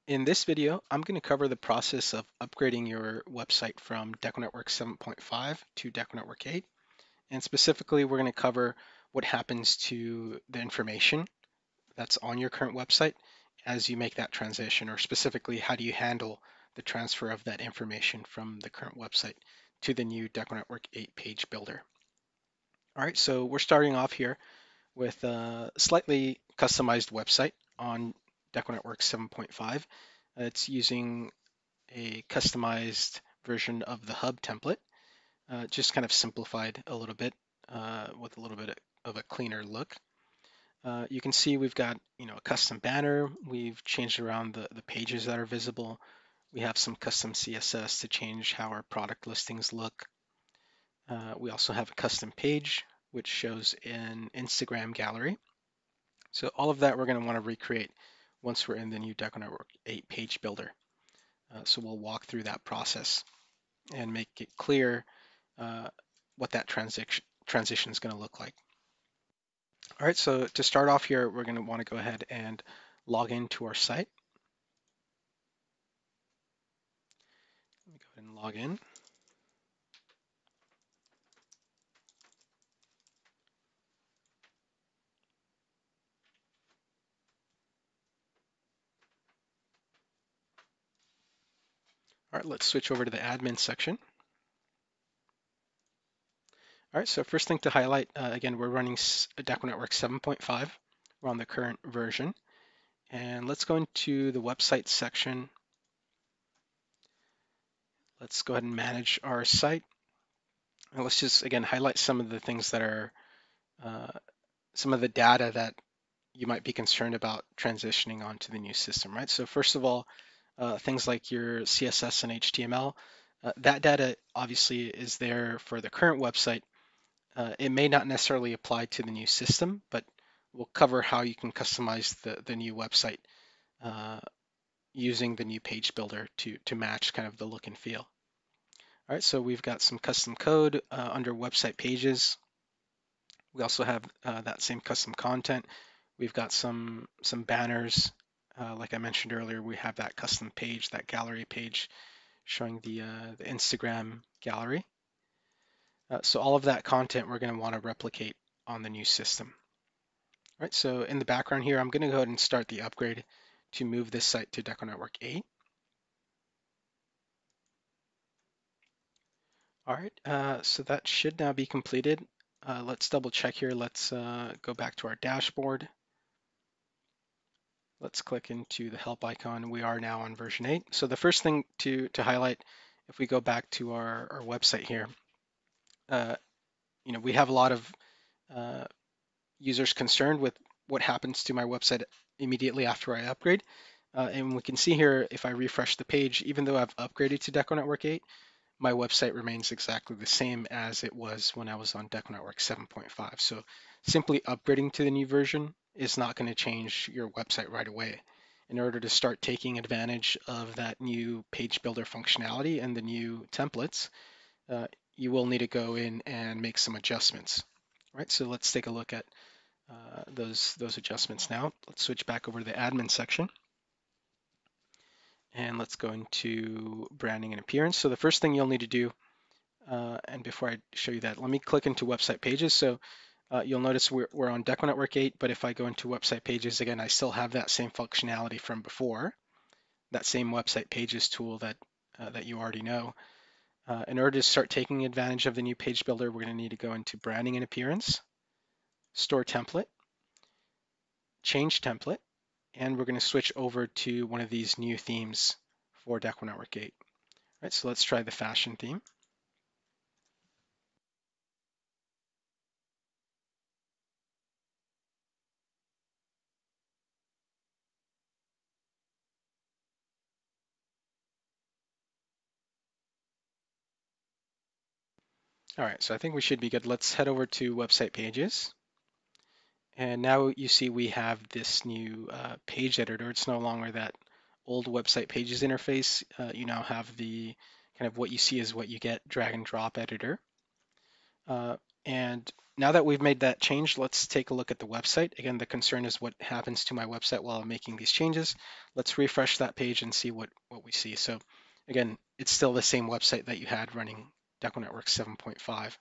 In this video, I'm going to cover the process of upgrading your website from DecoNetwork 7.5 to DecoNetwork 8. And specifically, we're going to cover what happens to the information that's on your current website as you make that transition, or specifically, how do you handle the transfer of that information from the current website to the new DecoNetwork 8 page builder. All right, so we're starting off here with a slightly customized website on DecoNetwork 7.5. It's using a customized version of the hub template, just kind of simplified a little bit with a little bit of a cleaner look. You can see we've got a custom banner. We've changed around the pages that are visible. We have some custom CSS to change how our product listings look. We also have a custom page which shows an Instagram gallery. So all of that we're going to want to recreate once we're in the new DecoNetwork 8 page builder. So we'll walk through that process and make it clear what that transition is going to look like. All right, so to start off here, we're going to want to go ahead and log into our site. Let me go ahead and log in. All right, let's switch over to the admin section. All right, so first thing to highlight, again, we're running DecoNetwork 7.5. We're on the current version. And let's go into the website section. Let's go ahead and manage our site. And let's just, again, highlight some of the things that are, some of the data that you might be concerned about transitioning onto the new system, right? So first of all, things like your CSS and HTML, that data obviously is there for the current website. It may not necessarily apply to the new system, but we'll cover how you can customize the new website using the new page builder to match kind of the look and feel. All right, so we've got some custom code under website pages. We also have that same custom content. We've got some banners. Like I mentioned earlier, we have that custom page, that gallery page showing the Instagram gallery. So all of that content we're going to want to replicate on the new system. All right, so in the background here, I'm going to go ahead and start the upgrade to move this site to DecoNetwork 8. All right, so that should now be completed. Let's double check here. Let's go back to our dashboard. Let's click into the help icon. We are now on version 8. So the first thing to highlight, if we go back to our website here, we have a lot of users concerned with what happens to my website immediately after I upgrade. And we can see here, if I refresh the page, even though I've upgraded to DecoNetwork 8, my website remains exactly the same as it was when I was on DecoNetwork 7.5. So simply upgrading to the new version is not going to change your website right away. In order to start taking advantage of that new page builder functionality and the new templates, you will need to go in and make some adjustments. All right, so let's take a look at those adjustments now. Let's switch back over to the admin section. And let's go into branding and appearance. So the first thing you'll need to do, and before I show you that, let me click into website pages. So you'll notice we're on DecoNetwork 8, but if I go into website pages, again, I still have that same functionality from before, that same website pages tool that you already know. In order to start taking advantage of the new page builder, we're going to need to go into branding and appearance, store template, change template, and we're going to switch over to one of these new themes for DecoNetwork 8. All right, so let's try the fashion theme. All right, so I think we should be good. Let's head over to website pages. And now you see we have this new page editor. It's no longer that old website pages interface. You now have the kind of what you see is what you get drag and drop editor. And now that we've made that change, let's take a look at the website. Again, the concern is what happens to my website while I'm making these changes. Let's refresh that page and see what we see. So again, it's still the same website that you had running DecoNetwork 7.5.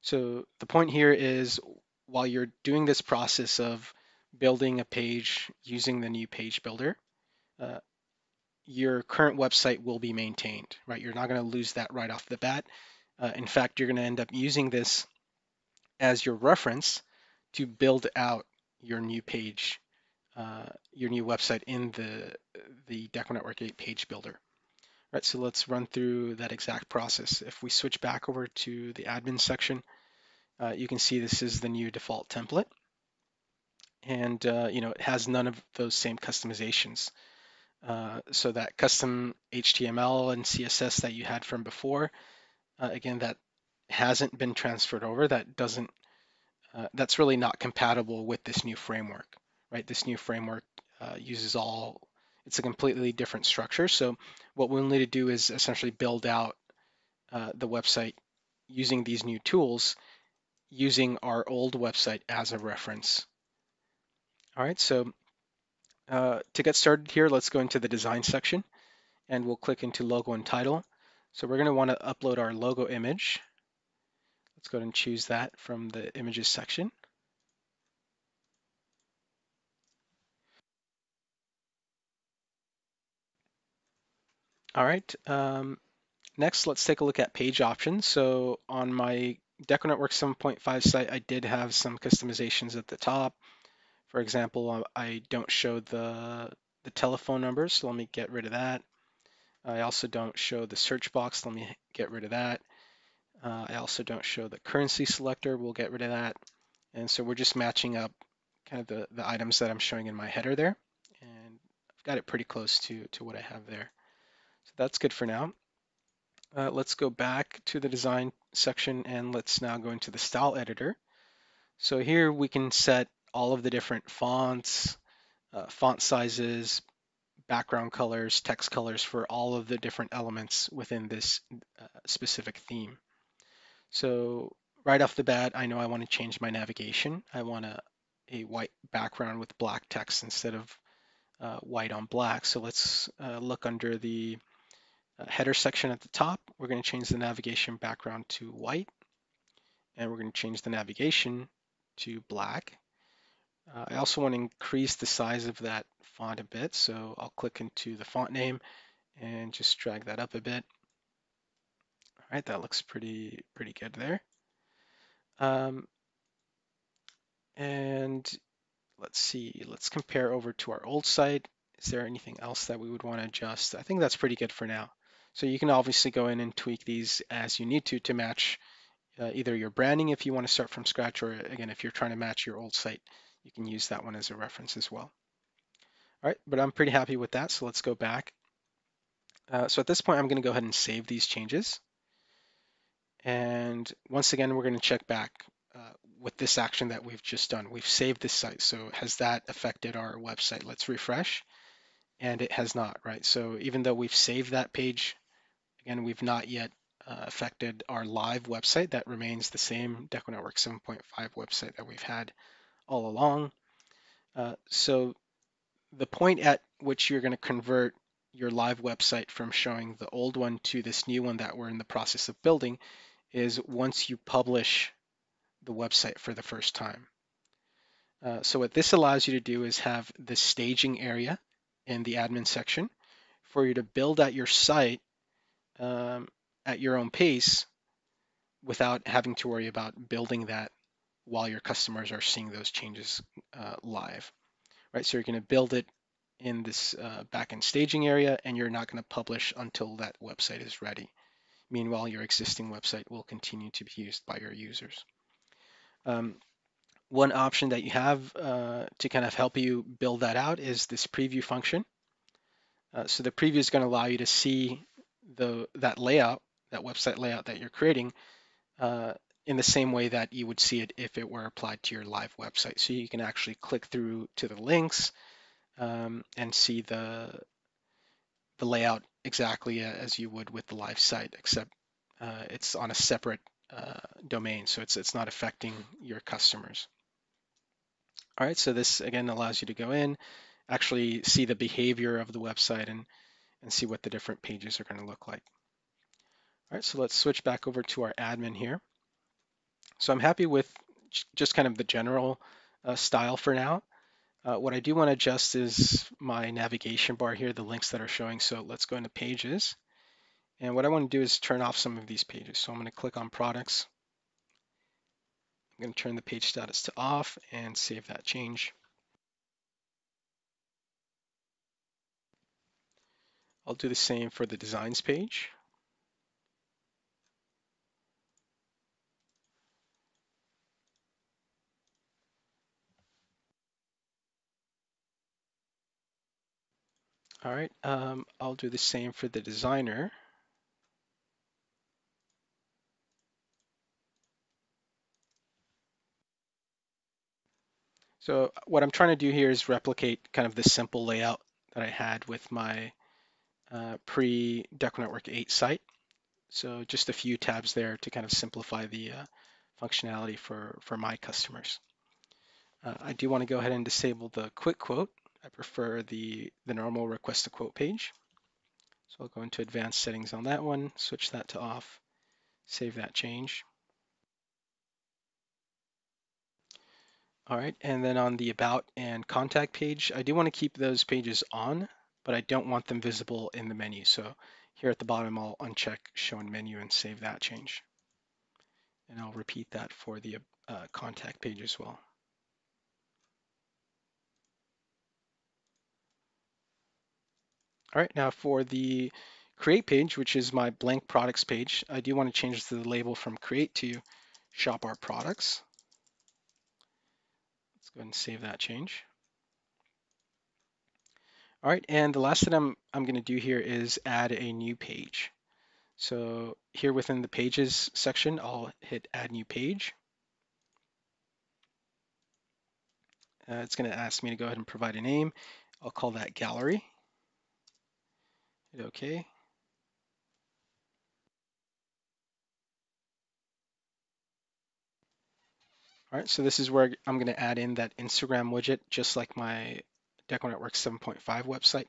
So the point here is while you're doing this process of building a page using the new page builder, uh, your current website will be maintained, right? You're not going to lose that right off the bat. In fact, you're going to end up using this as your reference to build out your new page, your new website in the DecoNetwork 8 page builder. Right, so let's run through that exact process. If we switch back over to the admin section, you can see this is the new default template, and it has none of those same customizations. So that custom HTML and CSS that you had from before, again, that hasn't been transferred over. That's really not compatible with this new framework, right? This new framework it's a completely different structure. So what we'll need to do is essentially build out the website using these new tools, using our old website as a reference. All right, so to get started here, let's go into the design section and we'll click into logo and title. So we're going to want to upload our logo image. Let's go ahead and choose that from the images section. All right, next let's take a look at page options. So on my DecoNetwork 7.5 site, I did have some customizations at the top. For example, I don't show the telephone numbers, so let me get rid of that. I also don't show the search box. Let me get rid of that. I also don't show the currency selector. We'll get rid of that. And so we're just matching up kind of the items that I'm showing in my header there. And I've got it pretty close to what I have there. So that's good for now. Let's go back to the design section and let's now go into the style editor. So here we can set all of the different fonts, font sizes, background colors, text colors for all of the different elements within this specific theme. So right off the bat, I know I want to change my navigation. I want a white background with black text instead of white on black. So let's look under the header section at the top. We're going to change the navigation background to white, and we're going to change the navigation to black. I also want to increase the size of that font a bit, so I'll click into the font name and just drag that up a bit. All right, that looks pretty good there. And let's see, let's compare over to our old site. Is there anything else that we would want to adjust? I think that's pretty good for now. So you can obviously go in and tweak these as you need to match either your branding if you want to start from scratch, or again, if you're trying to match your old site, you can use that one as a reference as well. All right, but I'm pretty happy with that, so let's go back. So at this point, I'm going to go ahead and save these changes. And once again, we're going to check back with this action that we've just done. We've saved this site, so has that affected our website? Let's refresh, and it has not, right? So even though we've saved that page, again, we've not yet affected our live website. That remains the same DecoNetwork 7.5 website that we've had all along. So the point at which you're going to convert your live website from showing the old one to this new one that we're in the process of building is once you publish the website for the first time. So what this allows you to do is have the staging area in the admin section for you to build out your site at your own pace without having to worry about building that while your customers are seeing those changes live, right? So you're going to build it in this backend staging area, and you're not going to publish until that website is ready. Meanwhile, your existing website will continue to be used by your users. One option that you have to kind of help you build that out is this preview function. So the preview is going to allow you to see that layout, that website layout that you're creating in the same way that you would see it if it were applied to your live website. So you can actually click through to the links and see the layout exactly as you would with the live site, except it's on a separate domain, so it's not affecting your customers. All right, so this again allows you to go in, actually see the behavior of the website and see what the different pages are going to look like. All right, so let's switch back over to our admin here. So I'm happy with just kind of the general style for now. What I do want to adjust is my navigation bar here, the links that are showing. So let's go into pages. And what I want to do is turn off some of these pages. So I'm going to click on products. I'm going to turn the page status to off and save that change. I'll do the same for the designs page. All right, I'll do the same for the designer. So what I'm trying to do here is replicate kind of the simple layout that I had with my pre-DecoNetwork 8 site. So just a few tabs there to kind of simplify the functionality for my customers. I do want to go ahead and disable the quick quote. I prefer the normal request a quote page. So I'll go into advanced settings on that one, switch that to off, save that change. All right, and then on the about and contact page, I do want to keep those pages on, but I don't want them visible in the menu. So here at the bottom, I'll uncheck show in menu and save that change. And I'll repeat that for the contact page as well. All right, now for the create page, which is my blank products page, I do want to change the label from create to shop our products. Let's go ahead and save that change. All right, and the last thing I'm going to do here is add a new page. So here within the pages section, I'll hit add new page. It's going to ask me to go ahead and provide a name. I'll call that gallery. Hit OK. All right, so this is where I'm going to add in that Instagram widget, just like my DecoNetwork 7.5 website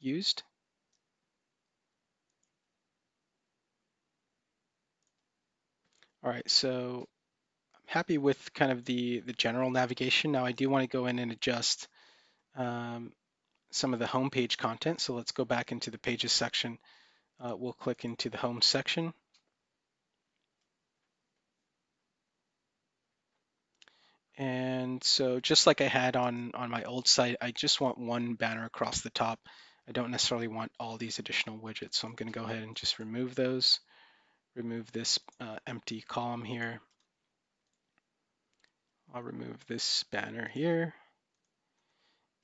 used. All right, so I'm happy with kind of the general navigation. Now I do want to go in and adjust some of the homepage content. So let's go back into the pages section. We'll click into the home section. And so just like I had on my old site, I just want one banner across the top. I don't necessarily want all these additional widgets. So I'm going to go ahead and just remove those, remove this empty column here. I'll remove this banner here.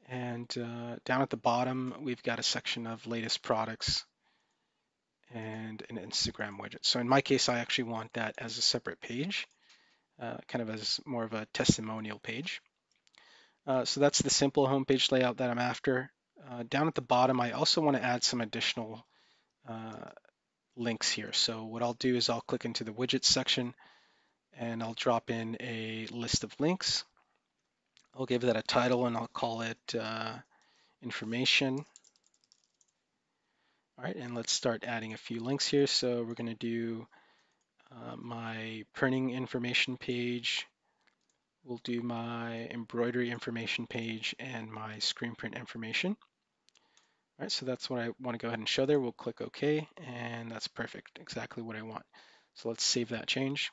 And down at the bottom, we've got a section of latest products and an Instagram widget. So in my case, I actually want that as a separate page, kind of as more of a testimonial page. So that's the simple homepage layout that I'm after. Down at the bottom, I also want to add some additional links here. So what I'll do is I'll click into the widgets section and I'll drop in a list of links. I'll give that a title and I'll call it information. All right, and let's start adding a few links here. So we're going to do my printing information page. We'll do my embroidery information page and my screen print information. All right, so that's what I want to go ahead and show there. We'll click OK, and that's perfect, exactly what I want. So let's save that change.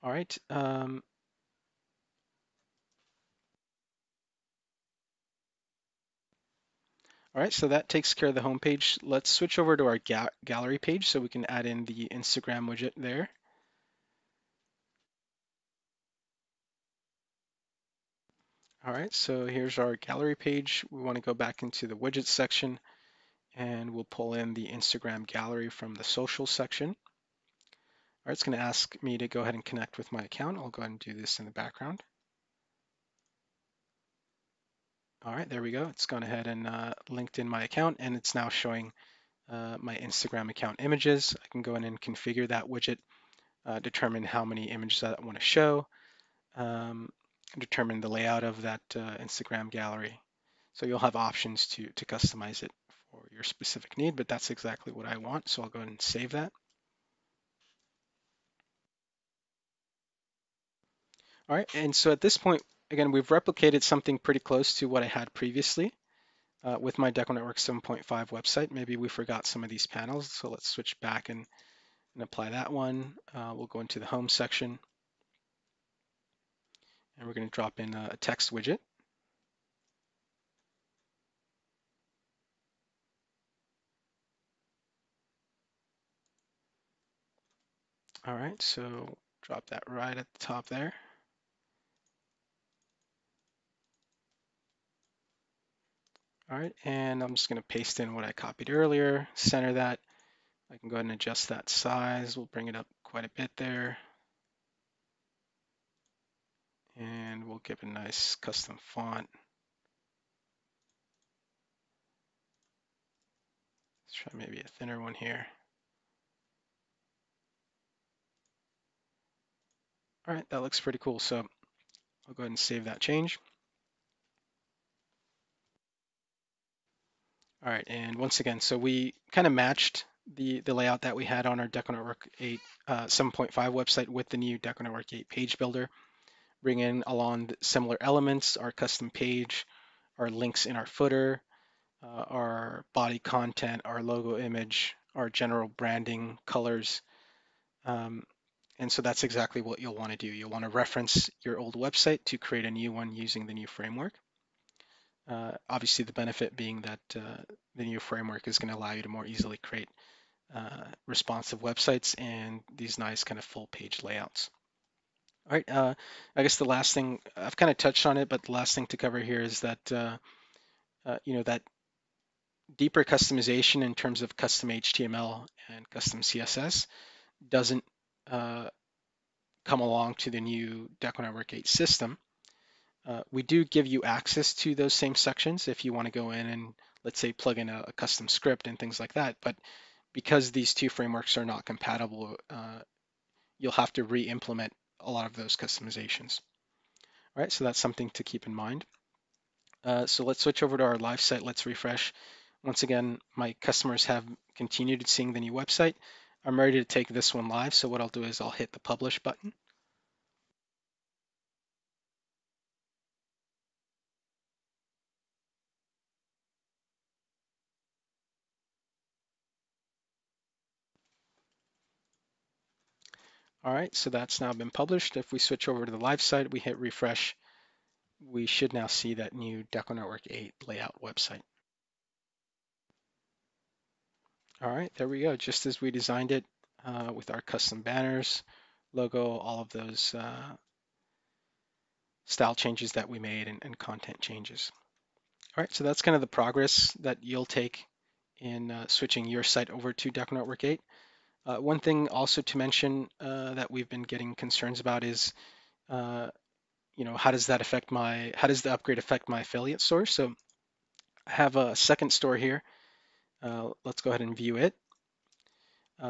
All right. All right, so that takes care of the home page. Let's switch over to our gallery page so we can add in the Instagram widget there. All right, so here's our gallery page. We want to go back into the widgets section and we'll pull in the Instagram gallery from the social section. All right, it's going to ask me to go ahead and connect with my account. I'll go ahead and do this in the background. All right, there we go. It's gone ahead and linked in my account and it's now showing my Instagram account images. I can go in and configure that widget, determine how many images I want to show, um, determine the layout of that Instagram gallery. So you'll have options to customize it for your specific need, but that's exactly what I want. So I'll go ahead and save that. All right, and so at this point, again, we've replicated something pretty close to what I had previously with my DecoNetwork 7.5 website. Maybe we forgot some of these panels, so let's switch back and apply that one. We'll go into the home section, and we're going to drop in a text widget. All right, so drop that right at the top there. All right, and I'm just going to paste in what I copied earlier, center that. I can go ahead and adjust that size. We'll bring it up quite a bit there. And we'll give a nice custom font. Let's try maybe a thinner one here. All right, that looks pretty cool. So I'll go ahead and save that change. All right, and once again, so we kind of matched the layout that we had on our DecoNetwork 8 7.5 website with the new DecoNetwork 8 page builder, bring in along similar elements, our custom page, our links in our footer, our body content, our logo image, our general branding, colors. And so that's exactly what you'll want to do. You'll want to reference your old website to create a new one using the new framework. Obviously, the benefit being that the new framework is going to allow you to more easily create responsive websites and these nice kind of full page layouts. All right, I guess the last thing, I've kind of touched on it, but the last thing to cover here is that, that deeper customization in terms of custom HTML and custom CSS doesn't come along to the new DecoNetwork 8 system. We do give you access to those same sections if you want to go in and, let's say, plug in a custom script and things like that. But because these two frameworks are not compatible, you'll have to re-implement a lot of those customizations. All right, so that's something to keep in mind. So let's switch over to our live site. Let's refresh. Once again, my customers have continued seeing the new website. I'm ready to take this one live. So what I'll do is I'll hit the publish button. All right, so that's now been published. If we switch over to the live site, we hit refresh, we should now see that new DecoNetwork 8 layout website. All right, there we go, just as we designed it with our custom banners, logo, all of those style changes that we made and content changes. All right, so that's kind of the progress that you'll take in switching your site over to DecoNetwork 8. One thing also to mention that we've been getting concerns about is how does the upgrade affect my affiliate store? So I have a second store here. Let's go ahead and view it.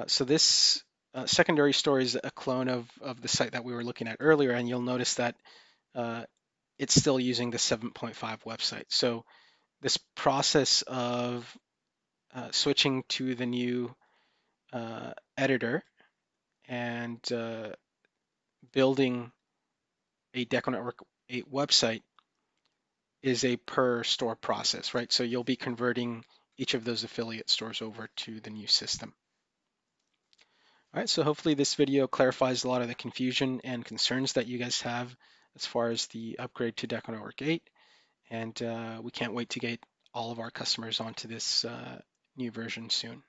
So this secondary store is a clone of the site that we were looking at earlier, and you'll notice that it's still using the 7.5 website. So this process of switching to the new editor and building a DecoNetwork 8 website is a per store process, right? So you'll be converting each of those affiliate stores over to the new system. All right, so hopefully this video clarifies a lot of the confusion and concerns that you guys have as far as the upgrade to DecoNetwork 8. And we can't wait to get all of our customers onto this new version soon.